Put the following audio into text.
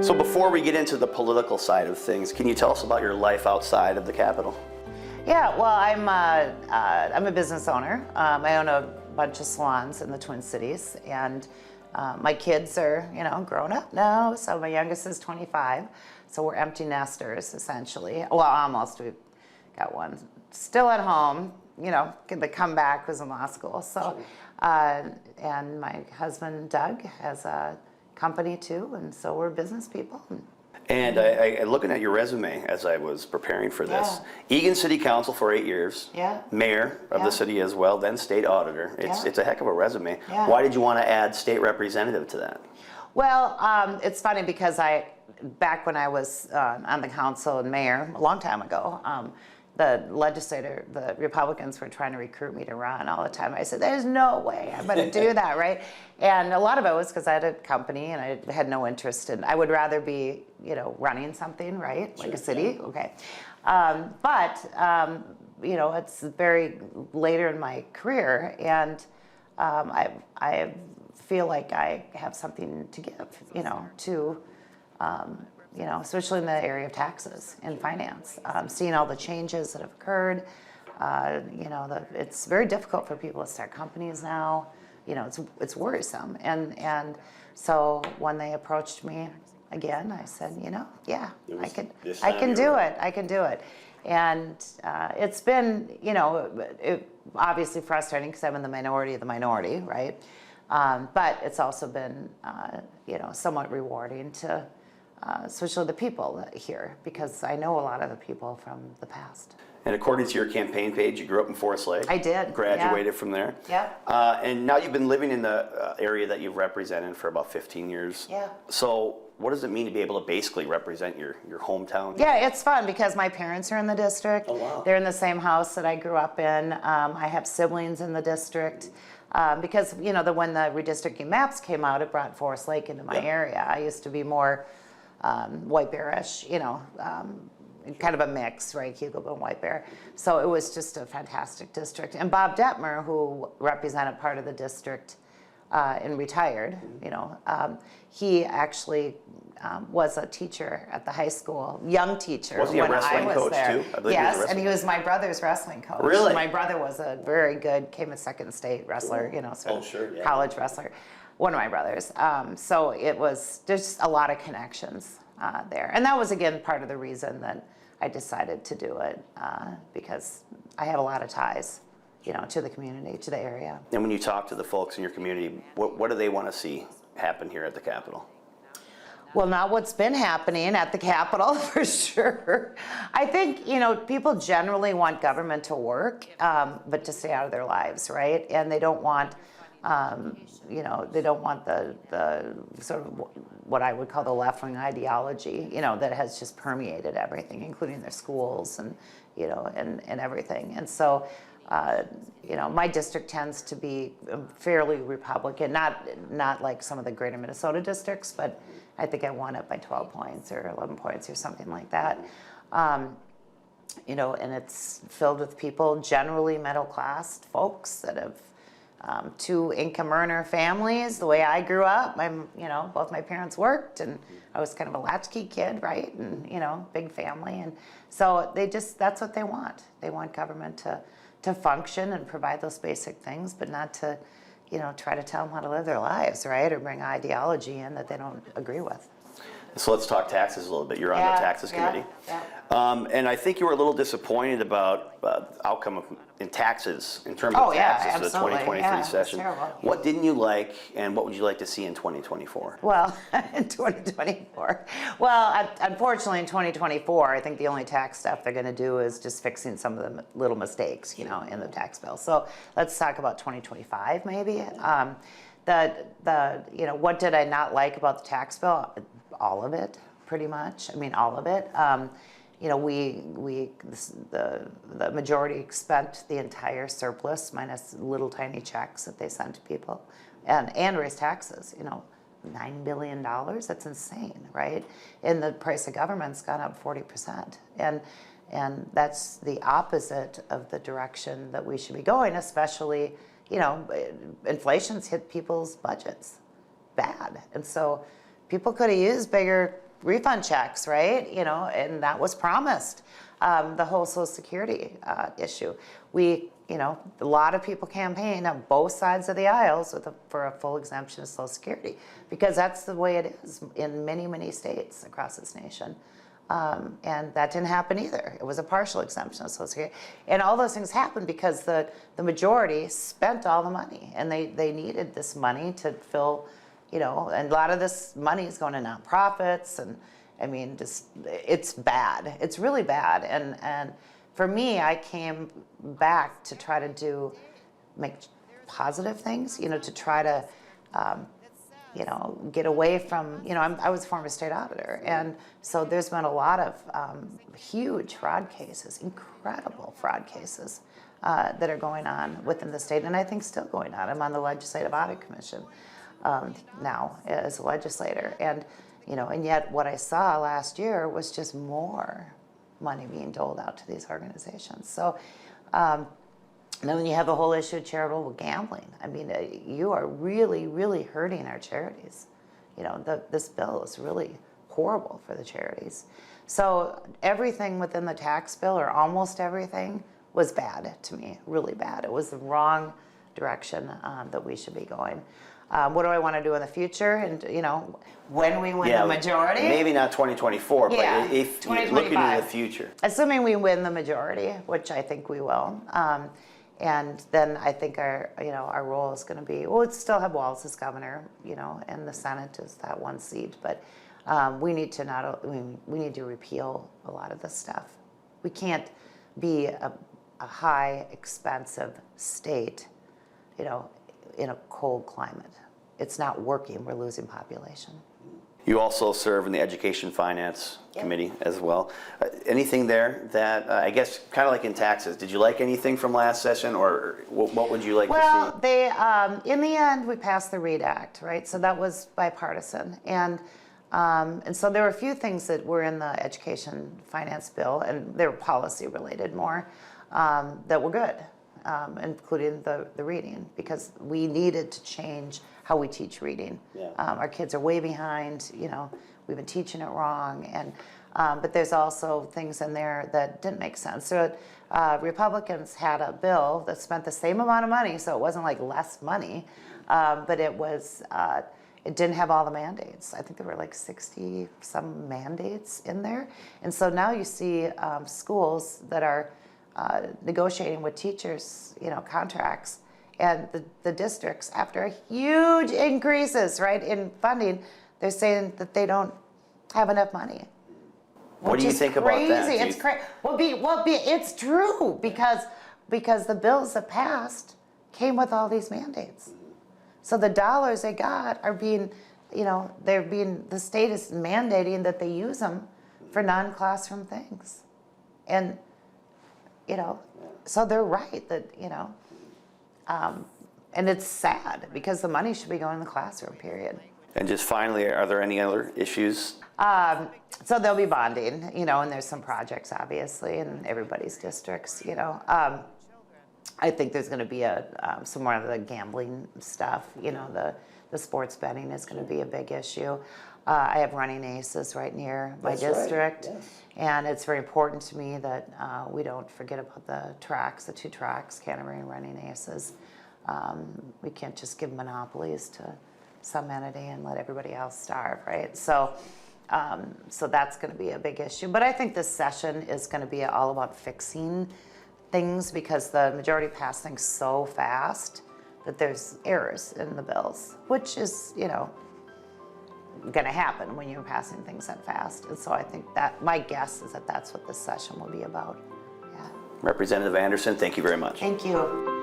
So before we get into the political side of things, can you tell us about your life outside of the Capitol? Yeah, well, I'm a business owner. I own a bunch of salons in the Twin Cities, and my kids are, grown up now. So my youngest is 25, so we're empty nesters essentially. Well, almost. We've got one still at home. The comeback was in law school. So, and my husband Doug has a company too, and so we're business people. And I looking at your resume as I was preparing for this, Eagan City Council for 8 years, mayor of the city as well, then state auditor. It's a heck of a resume. Why did you want to add state representative to that? Well, it's funny because back when I was on the council and mayor a long time ago, the Republicans were trying to recruit me to run all the time. I said, there's no way I'm going to do that, right? And a lot of it was because I had a company and I had no interest in, I would rather be, running something, right? Like a city, okay. It's very later in my career, and I feel like I have something to give, especially in the area of taxes and finance. Seeing all the changes that have occurred, it's very difficult for people to start companies now. It's worrisome. And so when they approached me again, I said, I can do it. I can do it. And it's been, obviously frustrating because I'm in the minority of the minority, right? But it's also been, somewhat rewarding to, especially the people here, because I know a lot of the people from the past. And according to your campaign page, you grew up in Forest Lake. I did. Graduated from there. Yeah. And now you've been living in the area that you've represented for about 15 years. Yeah. So what does it mean to be able to basically represent your hometown? Yeah, it's fun because my parents are in the district. Oh, wow. They're in the same house that I grew up in. I have siblings in the district. Because, when the redistricting maps came out, it brought Forest Lake into my area. I used to be more White Bearish, kind of a mix, right? Hugo and White Bear. So it was just a fantastic district. And Bob Detmer, who represented part of the district and retired, he actually was a teacher at the high school, young teacher. Was he a wrestling coach there. too? I believe Yes, he was and he was my brother's wrestling coach. Really? My brother was a very good, came a second state wrestler, college wrestler. One of my brothers. So there's just a lot of connections there. And that was, again, part of the reason that I decided to do it, because I have a lot of ties, to the community, to the area. And when you talk to the folks in your community, what do they want to see happen here at the Capitol? Well, not what's been happening at the Capitol, for sure. I think, people generally want government to work, but to stay out of their lives, right? And they don't want they don't want the sort of what I would call the left-wing ideology, that has just permeated everything, including their schools and, and everything. And so, my district tends to be fairly Republican, not like some of the greater Minnesota districts, but I think I won it by 12 points or 11 points or something like that. And it's filled with people, generally middle-class folks that have two income earner families. The way I grew up, both my parents worked, and I was kind of a latchkey kid, right? And big family, and so that's what they want. They want government to function and provide those basic things, but not to, try to tell them how to live their lives, right? Or bring ideology in that they don't agree with. So let's talk taxes a little bit. You're on the taxes committee. Yeah. And I think you were a little disappointed about the outcome in taxes, in terms of taxes for the 2023 session. What didn't you like, and what would you like to see in 2024? Well, in 2024. Well, unfortunately, in 2024, I think the only tax stuff they're going to do is just fixing some of the little mistakes, in the tax bill. So let's talk about 2025, maybe. What did I not like about the tax bill? All of it, pretty much. I mean, all of it. The majority spent the entire surplus minus little tiny checks that they sent to people, and raised taxes. $9 billion. That's insane, right? And the price of government's gone up 40%, and that's the opposite of the direction that we should be going. Especially, inflation's hit people's budgets bad, and so people could have used bigger refund checks, right? You know, and that was promised. The whole Social Security issue. You know, a lot of people campaign on both sides of the aisles for a full exemption of Social Security, because that's the way it is in many, many states across this nation. And that didn't happen either. It was a partial exemption of Social Security. And all those things happened because the majority spent all the money, and they needed this money to fill, you know, and a lot of this money is going to nonprofits, and I mean, just, it's bad. It's really bad. And for me, I came back to try to make positive things, you know, to try to, you know, get away from, you know, I was a former state auditor. And so there's been a lot of huge fraud cases, incredible fraud cases that are going on within the state, and I think still going on. I'm on the Legislative Audit Commission now as a legislator. And, you know, and yet what I saw last year was just more money being doled out to these organizations. So then when you have the whole issue of charitable gambling, I mean, you are really, really hurting our charities. You know, this bill is really horrible for the charities. So everything within the tax bill, or almost everything, was bad to me, really bad. It was the wrong direction that we should be going. What do I want to do in the future? And, you know, when we win the majority? Maybe not 2024, Yeah, but if you look into the future. Assuming we win the majority, which I think we will. And then I think our role is going to be, well, we'd still have Walz as governor, you know, and the Senate is that one seat. But we need to repeal a lot of this stuff. We can't be a high, expensive state, you know, in a cold climate. It's not working. We're losing population. You also serve in the Education Finance Committee as well. Anything there that, I guess, kind of like in taxes, did you like anything from last session, or what would you like to see? Well, in the end, we passed the READ Act, right? So that was bipartisan. And so there were a few things that were in the Education Finance Bill, and they were policy related more, that were good. Including the reading, because we needed to change how we teach reading. Yeah. Our kids are way behind, you know, we've been teaching it wrong, and but there's also things in there that didn't make sense. So Republicans had a bill that spent the same amount of money, so it wasn't like less money, but it didn't have all the mandates. I think there were like 60 some mandates in there, and so now you see schools that are negotiating with teachers, you know, contracts, and the districts, after huge increases, right, in funding, they're saying that they don't have enough money. What do you think about that? It's crazy. It's true, because the bills that passed came with all these mandates. So the dollars they got are being, you know, the state is mandating that they use them for non-classroom things, and you know, so they're right that, you know, and it's sad because the money should be going in the classroom, period. And just finally, are there any other issues? So there'll be bonding, you know, and there's some projects, obviously, in everybody's districts, you know. I think there's going to be some more of the gambling stuff, you know, the sports betting is going to be a big issue. I have running aces right near my district, right. Yes. And it's very important to me that we don't forget about the two tracks, Canterbury and running aces. We can't just give monopolies to some entity and let everybody else starve, right? So that's going to be a big issue. But I think this session is going to be all about fixing things, because the majority passed things so fast that there's errors in the bills, which is, you know, going to happen when you're passing things that fast. And so I think that my guess is that that's what this session will be about. Yeah. Representative Anderson, thank you very much. Thank you.